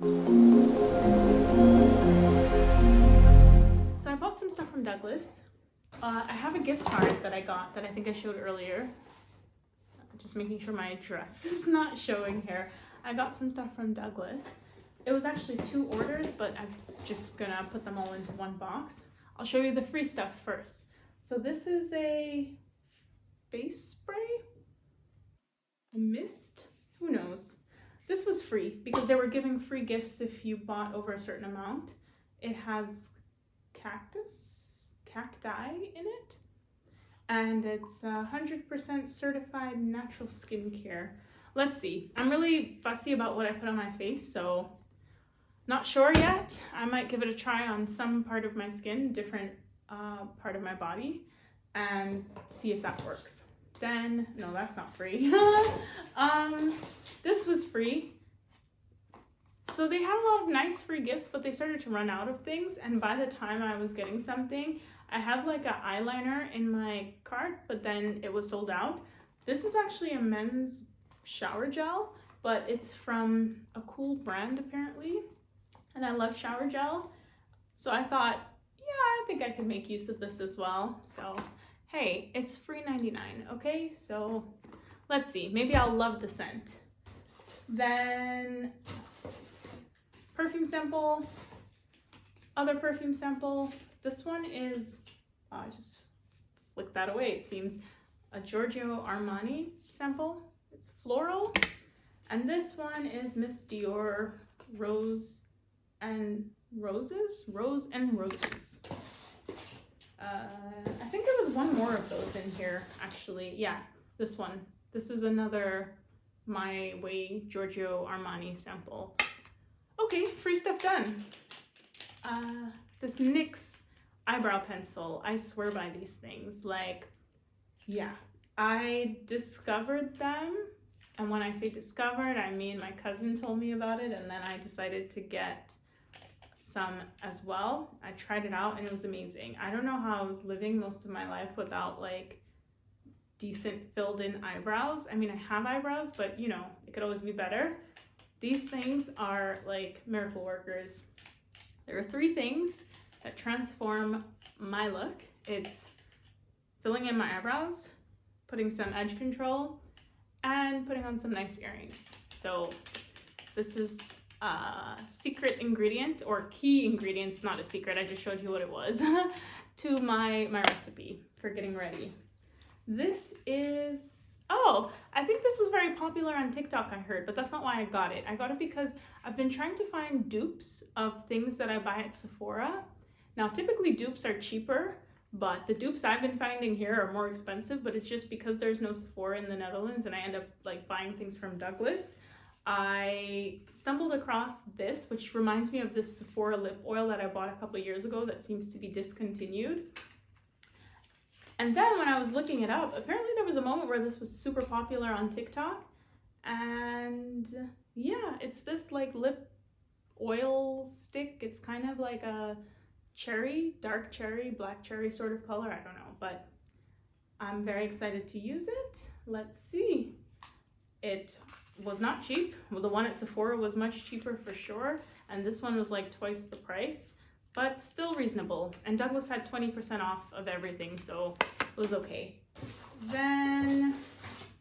So I bought some stuff from Douglas. I have a gift card that I got that I think I showed earlier. Just making sure my address is not showing here. I got some stuff from Douglas. It was actually 2 orders, but I'm just gonna put them all into one box. I'll show you the free stuff first. So this is a face spray? A mist? Who knows? This was free because they were giving free gifts if you bought over a certain amount. It has cacti in it, and it's 100% certified natural skincare. Let's see. I'm really fussy about what I put on my face, so not sure yet. I might give it a try on some part of my skin, different part of my body, and see if that works. Then, no, that's not free. This was free. So they had a lot of nice free gifts, but they started to run out of things. And by the time I was getting something, I had like an eyeliner in my cart, but then it was sold out. This is actually a men's shower gel, but it's from a cool brand apparently. And I love shower gel. So I thought, yeah, I think I could make use of this as well. So, hey, it's free 99, okay? So let's see, maybe I'll love the scent. Then perfume sample, other perfume sample. This one is, I just flicked that away, it seems, a Giorgio Armani sample. It's floral. And this one is Miss Dior Rose and Roses? Rose and Roses. I think there was one more of those in here, actually. Yeah, this one. This is another My Way Giorgio Armani sample. Okay, free stuff done. This NYX eyebrow pencil. I swear by these things. Like, yeah, I discovered them. And when I say discovered, I mean my cousin told me about it, and then I decided to get some as well. I tried it out and it was amazing. I don't know how I was living most of my life without like decent filled in eyebrows. I mean, I have eyebrows, but you know, it could always be better. These things are like miracle workers. There are 3 things that transform my look. It's filling in my eyebrows, putting some edge control, and putting on some nice earrings. So this is a secret ingredient, or key ingredients, not a secret, I just showed you what it was, to my recipe for getting ready. This is, oh, I think this was very popular on TikTok, I heard, but that's not why I got it. I got it because I've been trying to find dupes of things that I buy at Sephora. Now, typically dupes are cheaper, but the dupes I've been finding here are more expensive, but it's just because there's no Sephora in the Netherlands and I end up like buying things from Douglas. I stumbled across this, which reminds me of this Sephora lip oil that I bought a couple of years ago that seems to be discontinued. And then when I was looking it up, apparently there was a moment where this was super popular on TikTok. And yeah, it's this like lip oil stick. It's kind of like a cherry, dark cherry, black cherry sort of color. I don't know, but I'm very excited to use it. Let's see. It was not cheap. Well, the one at Sephora was much cheaper for sure. And this one was like twice the price, but still reasonable. And Douglas had 20% off of everything, so it was okay. Then,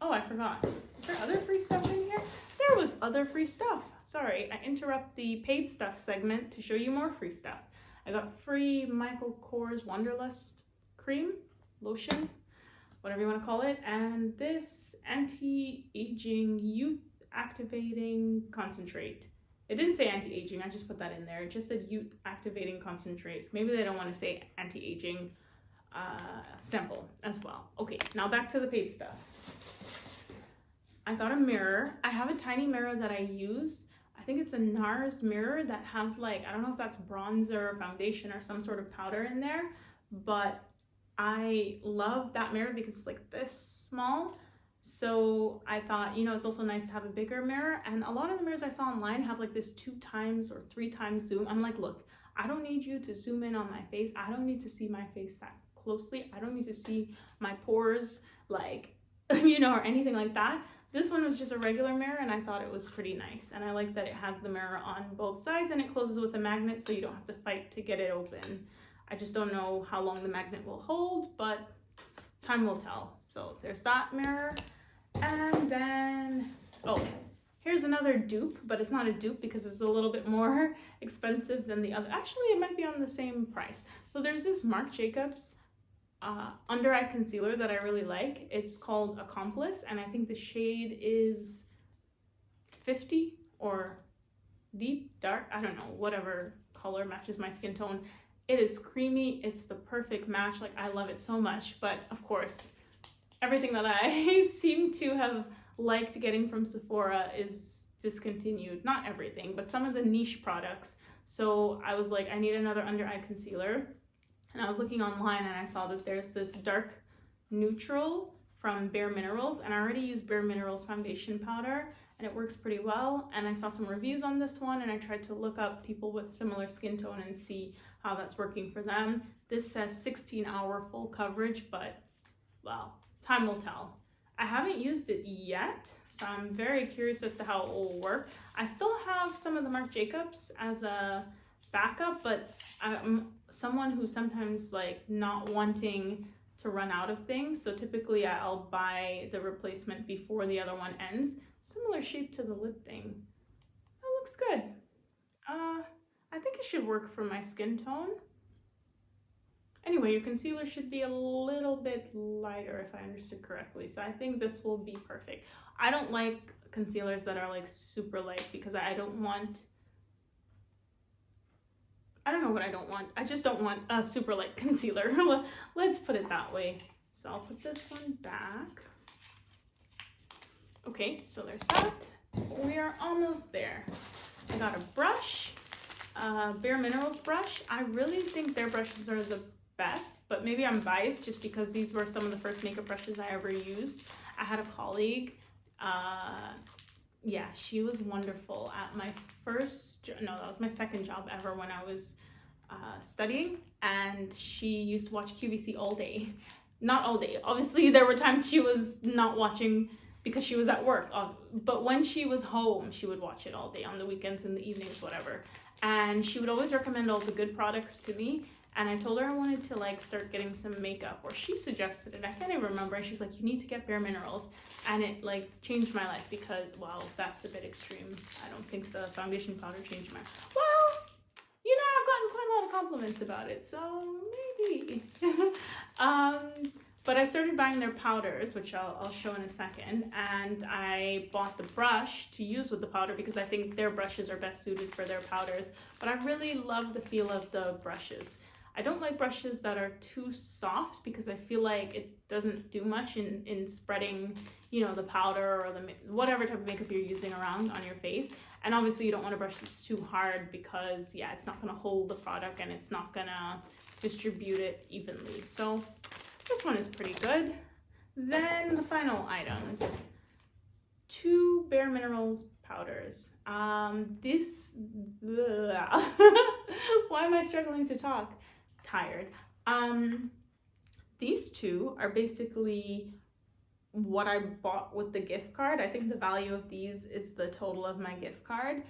oh, I forgot. Is there other free stuff in here? There was other free stuff. Sorry, I interrupt the paid stuff segment to show you more free stuff. I got free Michael Kors Wanderlust cream, lotion, whatever you want to call it, and this anti-aging youth activating concentrate. It didn't say anti-aging, I just put that in there. It just said youth activating concentrate. Maybe they don't want to say anti-aging sample as well. Okay, now back to the paid stuff. I got a mirror. I have a tiny mirror that I use. I think it's a NARS mirror that has like, I don't know if that's bronzer or foundation or some sort of powder in there, but I love that mirror because it's like this small. So I thought, you know, it's also nice to have a bigger mirror. And a lot of the mirrors I saw online have like this 2 times or 3 times zoom. I'm like, look, I don't need you to zoom in on my face. I don't need to see my face that closely. I don't need to see my pores, like, you know, or anything like that. This one was just a regular mirror and I thought it was pretty nice. And I like that it had the mirror on both sides and it closes with a magnet so you don't have to fight to get it open. I just don't know how long the magnet will hold, but time will tell. So there's that mirror. And then, oh, here's another dupe, but it's not a dupe because it's a little bit more expensive than the other. Actually, it might be on the same price. So there's this Marc Jacobs under eye concealer that I really like. It's called Accomplice, and I think the shade is 50 or deep, dark, I don't know, whatever color matches my skin tone. It is creamy, it's the perfect match, like I love it so much, but of course, everything that I seem to have liked getting from Sephora is discontinued. Not everything, but some of the niche products. So I was like, I need another under eye concealer. And I was looking online and I saw that there's this dark neutral from Bare Minerals, and I already use Bare Minerals foundation powder and it works pretty well. And I saw some reviews on this one and I tried to look up people with similar skin tone and see how that's working for them. This says 16-hour full coverage, but well, time will tell. I haven't used it yet, so I'm very curious as to how it will work. I still have some of the Marc Jacobs as a backup, but I'm someone who's sometimes like not wanting to run out of things, so typically I'll buy the replacement before the other one ends. Similar shape to the lip thing. That looks good. I think it should work for my skin tone. Anyway, your concealer should be a little bit lighter if I understood correctly, so I think this will be perfect. I don't like concealers that are like super light because I don't want, I don't know what I don't want. I just don't want a super light concealer. Let's put it that way. So I'll put this one back. Okay, so there's that. We are almost there. I got a brush, Bare Minerals brush. I really think their brushes are the best, but maybe I'm biased just because these were some of the first makeup brushes I ever used. I had a colleague, yeah, she was wonderful at my first, no, that was my second job ever when I was studying, and she used to watch QVC all day. Not all day, obviously there were times she was not watching because she was at work, but when she was home, she would watch it all day, on the weekends, in the evenings, whatever. And she would always recommend all the good products to me. And I told her I wanted to like start getting some makeup, or she suggested it. I can't even remember. And she's like, you need to get Bare Minerals. And it like changed my life because, well, that's a bit extreme. I don't think the foundation powder changed my, well, you know, I've gotten quite a lot of compliments about it. So maybe. But I started buying their powders, which I'll show in a second. And I bought the brush to use with the powder because I think their brushes are best suited for their powders. But I really love the feel of the brushes. I don't like brushes that are too soft because I feel like it doesn't do much in spreading, you know, the powder or the whatever type of makeup you're using around on your face. And obviously you don't want a brush that's too hard because, yeah, it's not going to hold the product and it's not going to distribute it evenly. So this one is pretty good. Then the final items. 2 Bare Minerals powders. Why am I struggling to talk? Tired. These 2 are basically what I bought with the gift card. I think the value of these is the total of my gift card,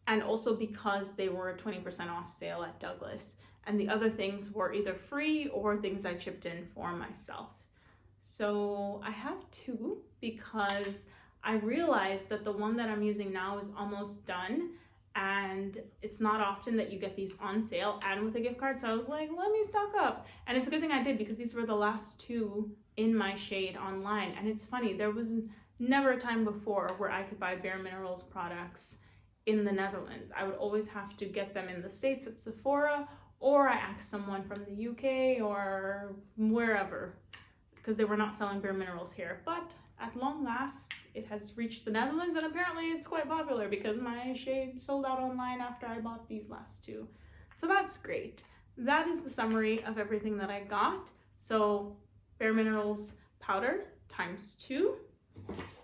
and also because they were 20% off sale at Douglas, and the other things were either free or things I chipped in for myself. So I have 2 because I realized that the one that I'm using now is almost done, and it's not often that you get these on sale and with a gift card, so I was like, let me stock up. And it's a good thing I did because these were the last 2 in my shade online. And it's funny, there was never a time before where I could buy Bare Minerals products in the Netherlands. I would always have to get them in the States at Sephora, or I asked someone from the UK or wherever, because they were not selling Bare Minerals here. But at long last, it has reached the Netherlands, and apparently it's quite popular because my shade sold out online after I bought these last 2. So that's great. That is the summary of everything that I got. So Bare Minerals powder ×2.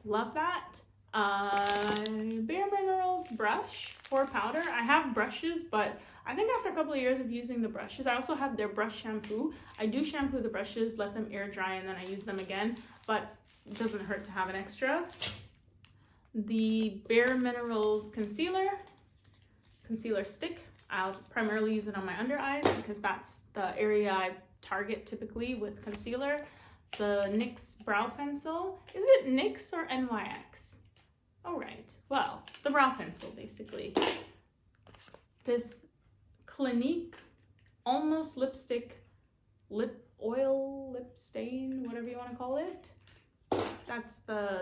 Love that. Bare Minerals brush for powder. I have brushes, but I think after a couple of years of using the brushes, I also have their brush shampoo. I do shampoo the brushes, let them air dry, and then I use them again. But it doesn't hurt to have an extra. The Bare Minerals concealer stick. I'll primarily use it on my under eyes because that's the area I target typically with concealer. The NYX brow pencil. Is it NYX or NYX? Oh, right. Well, the brow pencil, basically. This Clinique Almost Lipstick Lip Oil, Lip Stain, whatever you want to call it.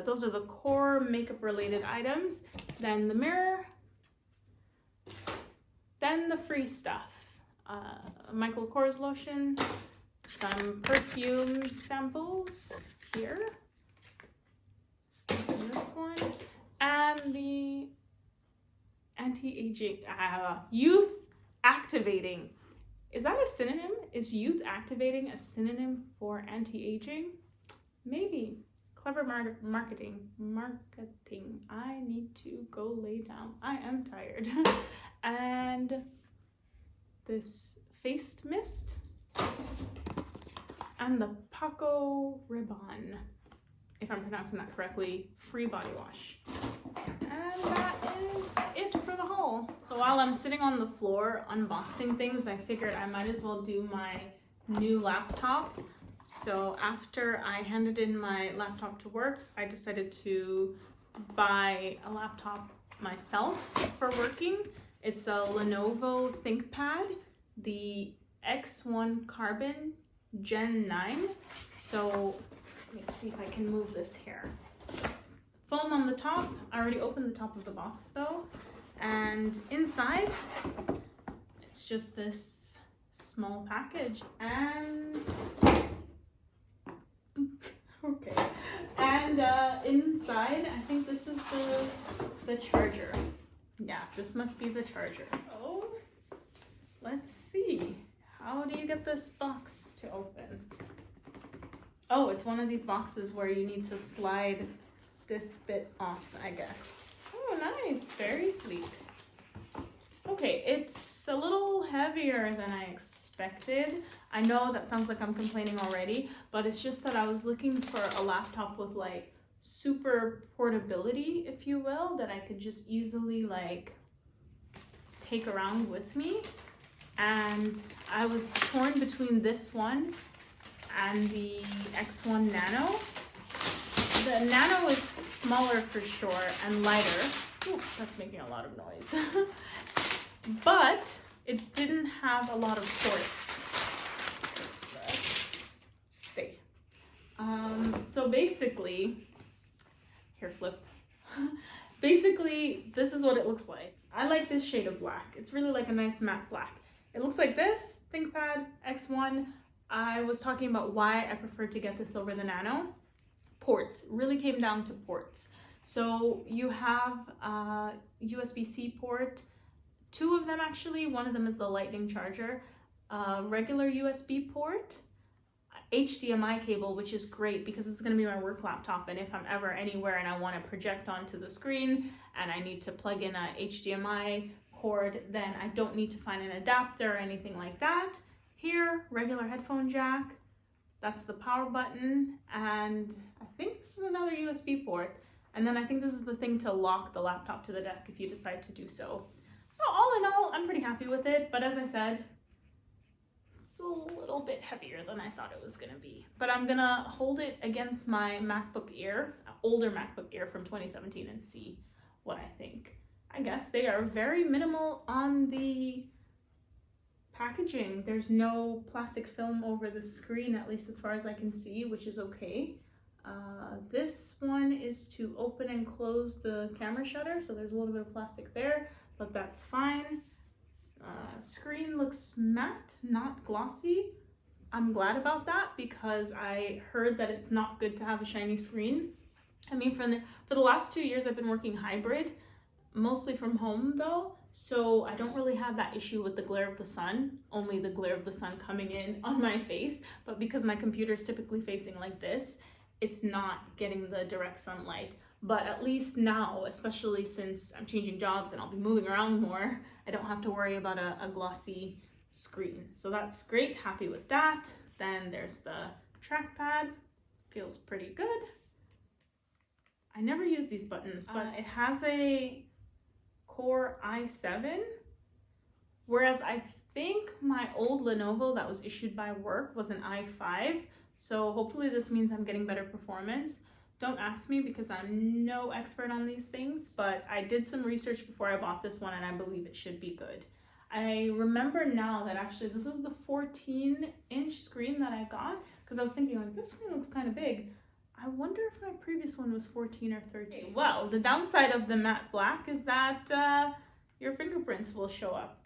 Those are the core makeup related items. Then the mirror. Then the free stuff. Michael Kors lotion. Some perfume samples here. And this one. And the anti-aging, youth activating. Is that a synonym? Is youth activating a synonym for anti-aging? Maybe. Clever marketing. I need to go lay down. I am tired. And this face mist. And the Paco Rabanne, if I'm pronouncing that correctly, free body wash. And that is it for the haul. So while I'm sitting on the floor unboxing things, I figured I might as well do my new laptop. So after I handed in my laptop to work, I decided to buy a laptop myself for working. It's a Lenovo ThinkPad, the X1 Carbon Gen 9. So let me see if I can move this here. Foam on the top. I already opened the top of the box though. And inside, it's just this small package. And okay. And inside, I think this is the charger. Yeah, this must be the charger. Oh, let's see. How do you get this box to open? Oh, it's one of these boxes where you need to slide this bit off, I guess. Oh, nice. Very sleek. Okay, it's a little heavier than I expected. I know that sounds like I'm complaining already, but it's just that I was looking for a laptop with like super portability, if you will, that I could just easily like take around with me. And I was torn between this one and the X1 Nano. The Nano is smaller for sure and lighter. Ooh, that's making a lot of noise. But it didn't have a lot of ports. Let's stay. So basically, here flip. Basically, this is what it looks like. I like this shade of black. It's really like a nice matte black. It looks like this, ThinkPad X1. I was talking about why I prefer to get this over the Nano. Ports, really came down to ports. So you have a USB-C port, two of them actually. One of them is the lightning charger, regular USB port, HDMI cable, which is great because it's going to be my work laptop, and if I'm ever anywhere and I want to project onto the screen and I need to plug in a HDMI cord, then I don't need to find an adapter or anything like that. Here, regular headphone jack, that's the power button, and I think this is another USB port, and then I think this is the thing to lock the laptop to the desk if you decide to do so. So all in all, I'm pretty happy with it, but as I said, it's a little bit heavier than I thought it was gonna be. But I'm gonna hold it against my MacBook Air, older MacBook Air from 2017, and see what I think. I guess they are very minimal on the packaging. There's no plastic film over the screen, at least as far as I can see, which is okay. This one is to open and close the camera shutter, so there's a little bit of plastic there, but that's fine. Screen looks matte, not glossy. I'm glad about that because I heard that it's not good to have a shiny screen. I mean, for the last 2 years I've been working hybrid, mostly from home though, so I don't really have that issue with the glare of the sun, only the glare of the sun coming in on my face. But because my computer is typically facing like this, it's not getting the direct sunlight. But at least now, especially since I'm changing jobs and I'll be moving around more, I don't have to worry about a glossy screen. So that's great, happy with that. Then there's the trackpad, feels pretty good. I never use these buttons, but it has a Core i7, whereas I think my old Lenovo that was issued by work was an i5. So hopefully this means I'm getting better performance. Don't ask me because I'm no expert on these things, but I did some research before I bought this one and I believe it should be good. I remember now that actually this is the 14-inch screen that I got, because I was thinking like, this screen looks kind of big. I wonder if my previous one was 14 or 13. Well, the downside of the matte black is that your fingerprints will show up,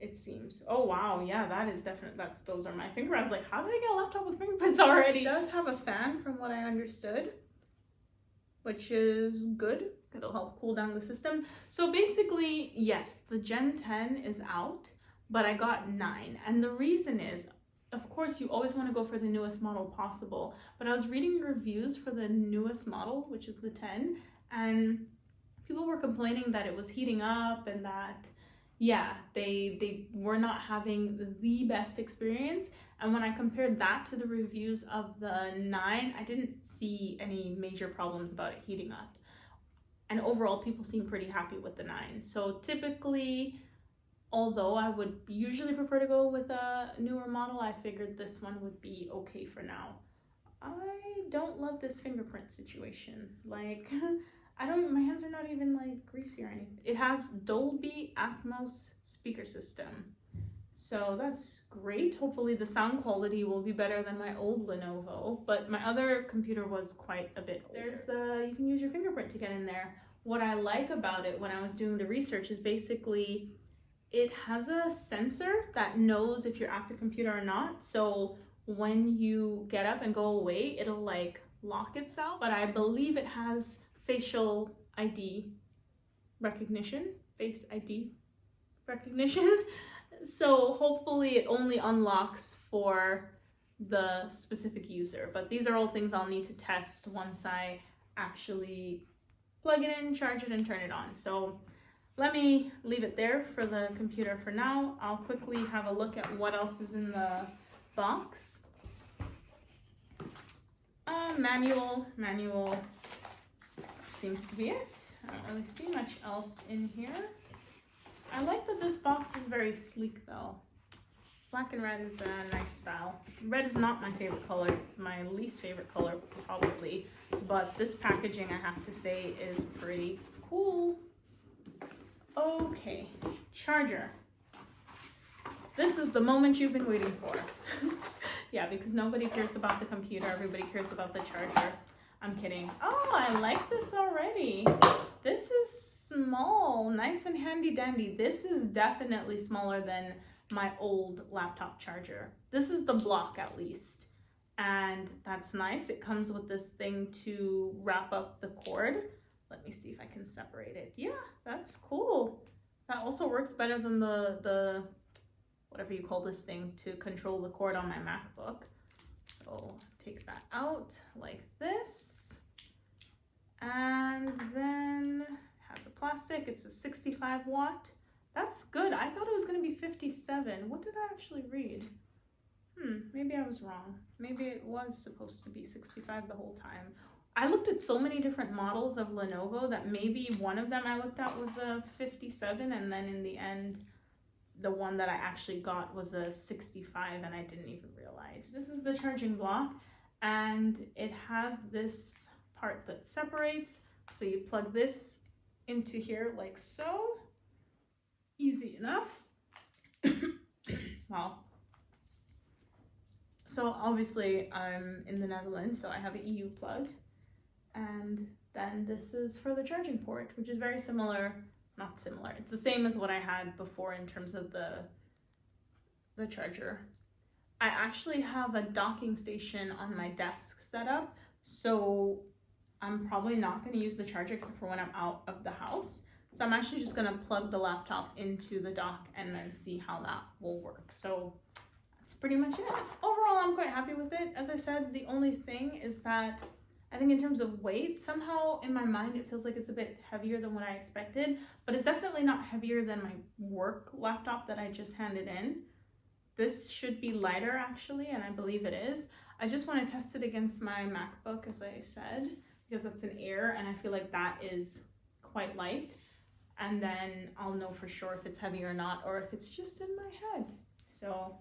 it seems. Oh wow, yeah, that is definitely, those are my fingerprints. I was like, how did I get a laptop with fingerprints already? It does have a fan from what I understood, which is good. It'll help cool down the system. So basically, yes, the Gen 10 is out, but I got 9. And the reason is, of course, you always want to go for the newest model possible, but I was reading reviews for the newest model, which is the 10, and people were complaining that it was heating up and that, yeah, they were not having the best experience. And when I compared that to the reviews of the 9, I didn't see any major problems about it heating up. And overall, people seem pretty happy with the 9. So typically, although I would usually prefer to go with a newer model, I figured this one would be okay for now. I don't love this fingerprint situation. Like, my hands are not even like greasy or anything. It has Dolby Atmos speaker system. So that's great. Hopefully the sound quality will be better than my old Lenovo, but my other computer was quite a bit older. You can use your fingerprint to get in there. What I like about it when I was doing the research is basically it has a sensor that knows if you're at the computer or not. So when you get up and go away, it'll like lock itself. But I believe it has facial ID recognition, face ID recognition. So hopefully it only unlocks for the specific user. But these are all things I'll need to test once I actually plug it in, charge it, and turn it on. So let me leave it there for the computer for now. I'll quickly have a look at what else is in the box. Manual seems to be it. I don't really see much else in here. I like that this box is very sleek though. Black and red is a nice style. Red is not my favorite color, it's my least favorite color probably, but this packaging I have to say is pretty cool. Okay, charger. This is the moment you've been waiting for. Yeah, because nobody cares about the computer, everybody cares about the charger. I'm kidding. Oh, I like this already. This is small, nice and handy dandy. This is definitely smaller than my old laptop charger. This is the block at least, and that's nice. It comes with this thing to wrap up the cord. Let me see if I can separate it. Yeah, that's cool. That also works better than the whatever you call this thing to control the cord on my MacBook. So take that out like this, and then it has a plastic. It's a 65 watt. That's good. I thought it was going to be 57. What did I actually read? Maybe I was wrong. Maybe it was supposed to be 65 the whole time. I looked at so many different models of Lenovo that maybe one of them I looked at was a 57, and then in the end, the one that I actually got was a 65, and I didn't even realize. This is the charging block, and it has this part that separates. So you plug this into here like so. Easy enough. Wow. So obviously I'm in the Netherlands, so I have an EU plug. And then this is for the charging port, which is very similar, not similar. It's the same as what I had before in terms of the charger. I actually have a docking station on my desk set up, so I'm probably not going to use the charger except for when I'm out of the house. So I'm actually just going to plug the laptop into the dock and then see how that will work. So that's pretty much it. Overall, I'm quite happy with it. As I said, the only thing is that I think in terms of weight, somehow in my mind, it feels like it's a bit heavier than what I expected, but it's definitely not heavier than my work laptop that I just handed in. This should be lighter actually, and I believe it is. I just want to test it against my MacBook, as I said, because it's an Air and I feel like that is quite light. And then I'll know for sure if it's heavy or not, or if it's just in my head. So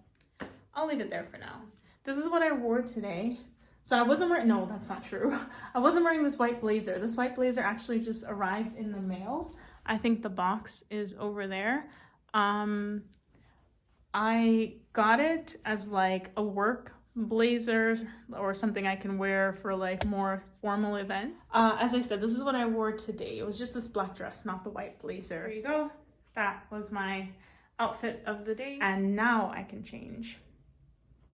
I'll leave it there for now. This is what I wore today. So I wasn't wearing, no, that's not true. I wasn't wearing this white blazer. This white blazer actually just arrived in the mail. I think the box is over there. I got it as like a work blazer or something I can wear for like more formal events. As I said, this is what I wore today. It was just this black dress, not the white blazer. There you go. That was my outfit of the day. And now I can change.